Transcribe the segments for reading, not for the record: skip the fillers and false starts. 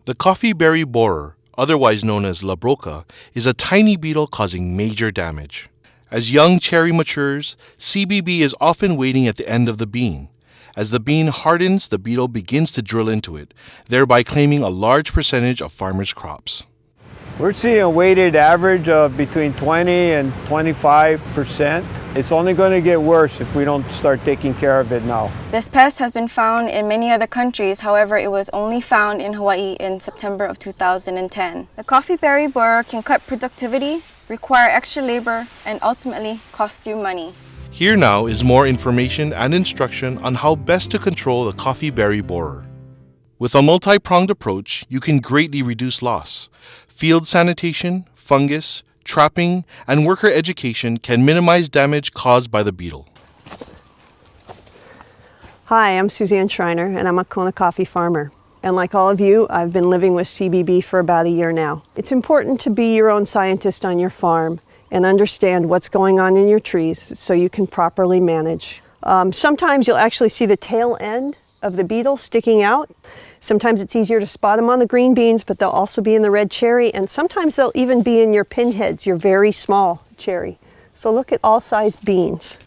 The coffee berry borer, otherwise known as La Broca, is a tiny beetle causing major damage. As young cherry matures, CBB is often waiting at the end of the bean. As the bean hardens, the beetle begins to drill into it, thereby claiming a large percentage of farmers' crops. We're seeing a weighted average of between 20 and 25%. It's only going to get worse if we don't start taking care of it now. This pest has been found in many other countries, however, it was only found in Hawaii in September of 2010. The coffee berry borer can cut productivity, require extra labor, and ultimately cost you money. Here now is more information and instruction on how best to control the coffee berry borer. With a multi-pronged approach, you can greatly reduce loss. Field sanitation, fungus, trapping, and worker education can minimize damage caused by the beetle. Hi, I'm Suzanne Schreiner, and I'm a Kona coffee farmer. And like all of you, I've been living with CBB for about a year now. It's important to be your own scientist on your farm and understand what's going on in your trees so you can properly manage. Sometimes you'll actually see the tail end of the beetle sticking out. Sometimes it's easier to spot them on the green beans, but they'll also be in the red cherry, and sometimes they'll even be in your pinheads, your very small cherry. So look at all size beans.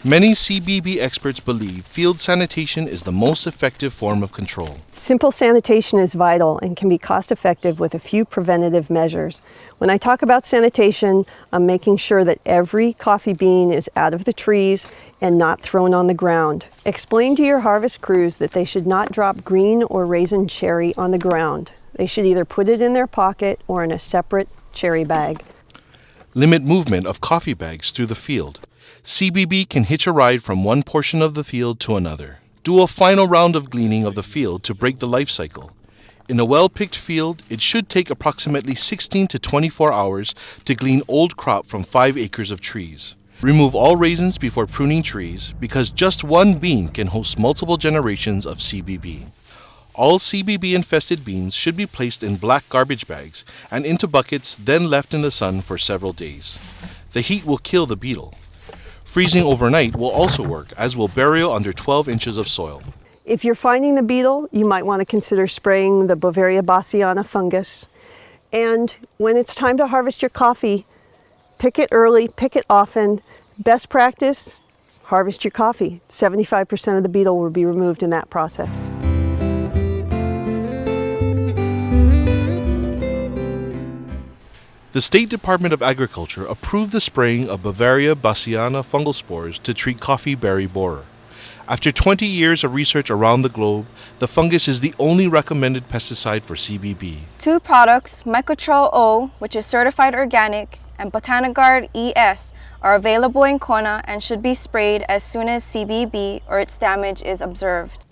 Many CBB experts believe field sanitation is the most effective form of control. Simple sanitation is vital and can be cost-effective with a few preventative measures. When I talk about sanitation, I'm making sure that every coffee bean is out of the trees and not thrown on the ground. Explain to your harvest crews that they should not drop green or raisin cherry on the ground. They should either put it in their pocket or in a separate cherry bag. Limit movement of coffee bags through the field. CBB can hitch a ride from one portion of the field to another. Do a final round of gleaning of the field to break the life cycle. In a well-picked field, it should take approximately 16 to 24 hours to glean old crop from 5 acres of trees. Remove all raisins before pruning trees because just one bean can host multiple generations of CBB. All CBB-infested beans should be placed in black garbage bags and into buckets, then left in the sun for several days. The heat will kill the beetle. Freezing overnight will also work, as will burial under 12 inches of soil. If you're finding the beetle, you might want to consider spraying the Beauveria bassiana fungus. And when it's time to harvest your coffee, pick it early, pick it often. Best practice, harvest your coffee. 75% of the beetle will be removed in that process. The State Department of Agriculture approved the spraying of Beauveria bassiana fungal spores to treat coffee berry borer. After 20 years of research around the globe, the fungus is the only recommended pesticide for CBB. 2 products, Mycotrol O, which is certified organic, and Botanigard ES, are available in Kona and should be sprayed as soon as CBB or its damage is observed.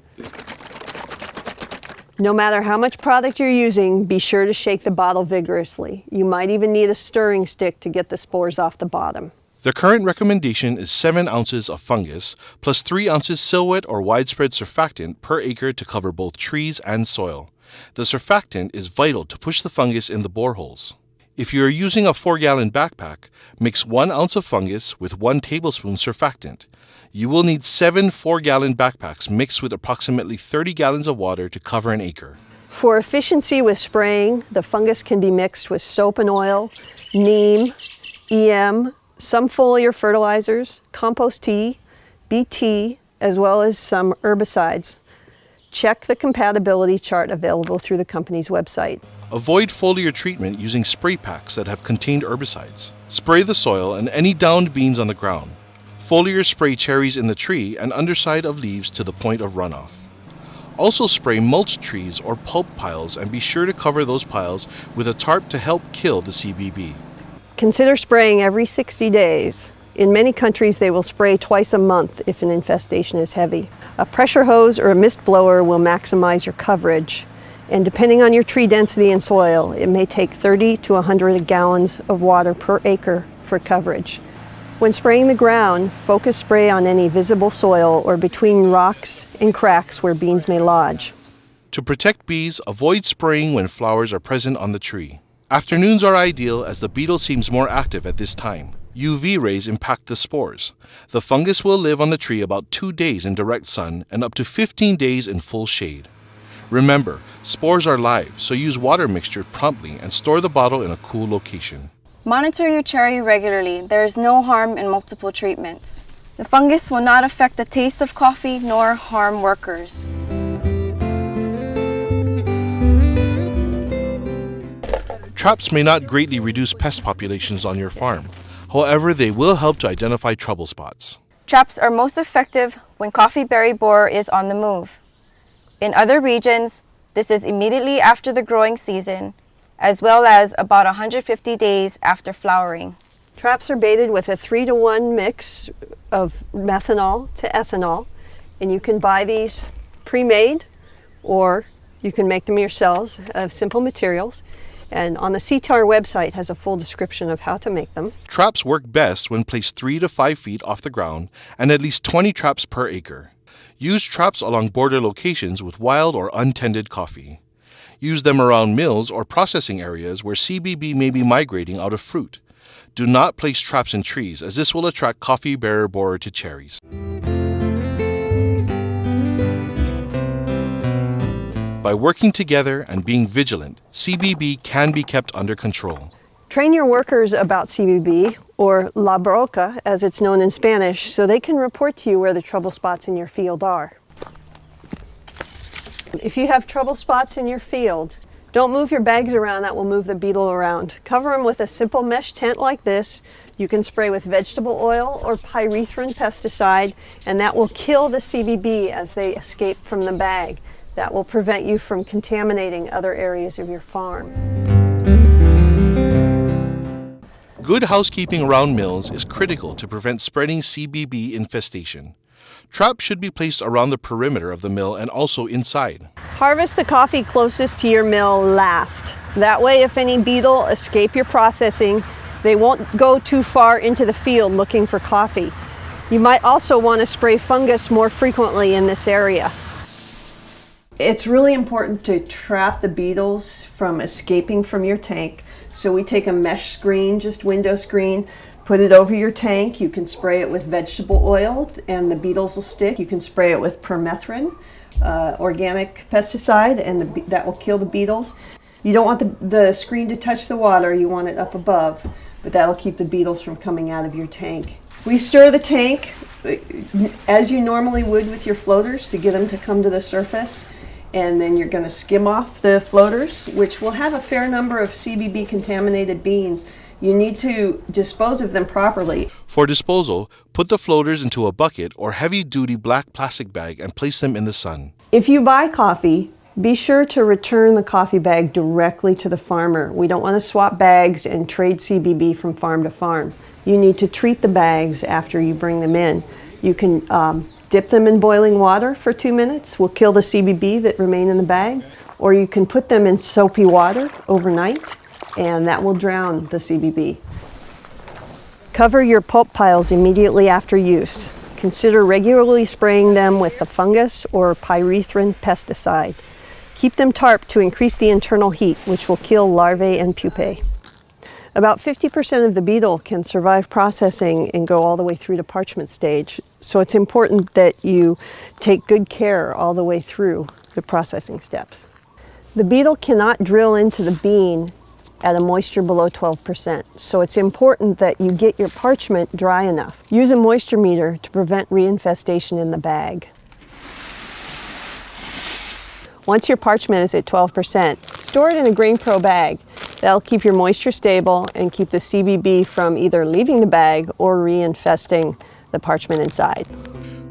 No matter how much product you're using, be sure to shake the bottle vigorously. You might even need a stirring stick to get the spores off the bottom. The current recommendation is 7 ounces of fungus plus 3 ounces silhouette or widespread surfactant per acre to cover both trees and soil. The surfactant is vital to push the fungus in the boreholes. If you are using a 4-gallon backpack, mix 1 ounce of fungus with 1 tablespoon surfactant. You will need 7 4-gallon backpacks mixed with approximately 30 gallons of water to cover an acre. For efficiency with spraying, the fungus can be mixed with soap and oil, neem, EM, some foliar fertilizers, compost tea, BT, as well as some herbicides. Check the compatibility chart available through the company's website. Avoid foliar treatment using spray packs that have contained herbicides. Spray the soil and any downed beans on the ground. Foliar spray cherries in the tree and underside of leaves to the point of runoff. Also spray mulch trees or pulp piles and be sure to cover those piles with a tarp to help kill the CBB. Consider spraying every 60 days. In many countries, they will spray twice a month if an infestation is heavy. A pressure hose or a mist blower will maximize your coverage. And depending on your tree density and soil, it may take 30 to 100 gallons of water per acre for coverage. When spraying the ground, focus spray on any visible soil or between rocks and cracks where beans may lodge. To protect bees, avoid spraying when flowers are present on the tree. Afternoons are ideal as the beetle seems more active at this time. UV rays impact the spores. The fungus will live on the tree about 2 days in direct sun and up to 15 days in full shade. Remember, spores are live, so use water mixture promptly and store the bottle in a cool location. Monitor your cherry regularly. There is no harm in multiple treatments. The fungus will not affect the taste of coffee nor harm workers. Traps may not greatly reduce pest populations on your farm. However, they will help to identify trouble spots. Traps are most effective when coffee berry borer is on the move. In other regions, this is immediately after the growing season, as well as about 150 days after flowering. Traps are baited with a 3-to-1 mix of methanol to ethanol, and you can buy these pre-made or you can make them yourselves of simple materials. And on the CTAR website has a full description of how to make them. Traps work best when placed 3 to 5 feet off the ground and at least 20 traps per acre. Use traps along border locations with wild or untended coffee. Use them around mills or processing areas where CBB may be migrating out of fruit. Do not place traps in trees, as this will attract coffee bearer borer to cherries. By working together and being vigilant, CBB can be kept under control. Train your workers about CBB, or La Broca as it's known in Spanish, so they can report to you where the trouble spots in your field are. If you have trouble spots in your field, don't move your bags around, that will move the beetle around. Cover them with a simple mesh tent like this. You can spray with vegetable oil or pyrethrin pesticide, and that will kill the CBB as they escape from the bag. That will prevent you from contaminating other areas of your farm. Good housekeeping around mills is critical to prevent spreading CBB infestation. Traps should be placed around the perimeter of the mill and also inside. Harvest the coffee closest to your mill last. That way, if any beetle escape your processing, they won't go too far into the field looking for coffee. You might also want to spray fungus more frequently in this area. It's really important to trap the beetles from escaping from your tank. So we take a mesh screen, just window screen, put it over your tank. You can spray it with vegetable oil and the beetles will stick. You can spray it with permethrin, organic pesticide, and that will kill the beetles. You don't want the screen to touch the water, you want it up above, but that'll keep the beetles from coming out of your tank. We stir the tank as you normally would with your floaters to get them to come to the surface. And then you're going to skim off the floaters, which will have a fair number of CBB contaminated beans. You need to dispose of them properly. For disposal, put the floaters into a bucket or heavy-duty black plastic bag and place them in the sun. If you buy coffee, be sure to return the coffee bag directly to the farmer. We don't want to swap bags and trade CBB from farm to farm. You need to treat the bags after you bring them in. You can dip them in boiling water for 2 minutes. Will kill the CBB that remain in the bag. Or you can put them in soapy water overnight, and that will drown the CBB. Cover your pulp piles immediately after use. Consider regularly spraying them with the fungus or pyrethrin pesticide. Keep them tarped to increase the internal heat, which will kill larvae and pupae. About 50% of the beetle can survive processing and go all the way through to parchment stage. So it's important that you take good care all the way through the processing steps. The beetle cannot drill into the bean at a moisture below 12%. So it's important that you get your parchment dry enough. Use a moisture meter to prevent reinfestation in the bag. Once your parchment is at 12%, store it in a GrainPro bag. That'll keep your moisture stable and keep the CBB from either leaving the bag or reinfesting the parchment inside.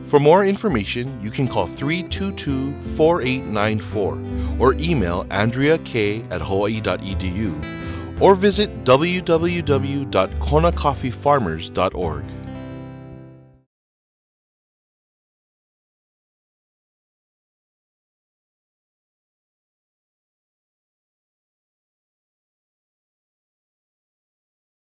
For more information, you can call 322-4894 or email andreak@hawaii.edu or visit www.konacoffeefarmers.org.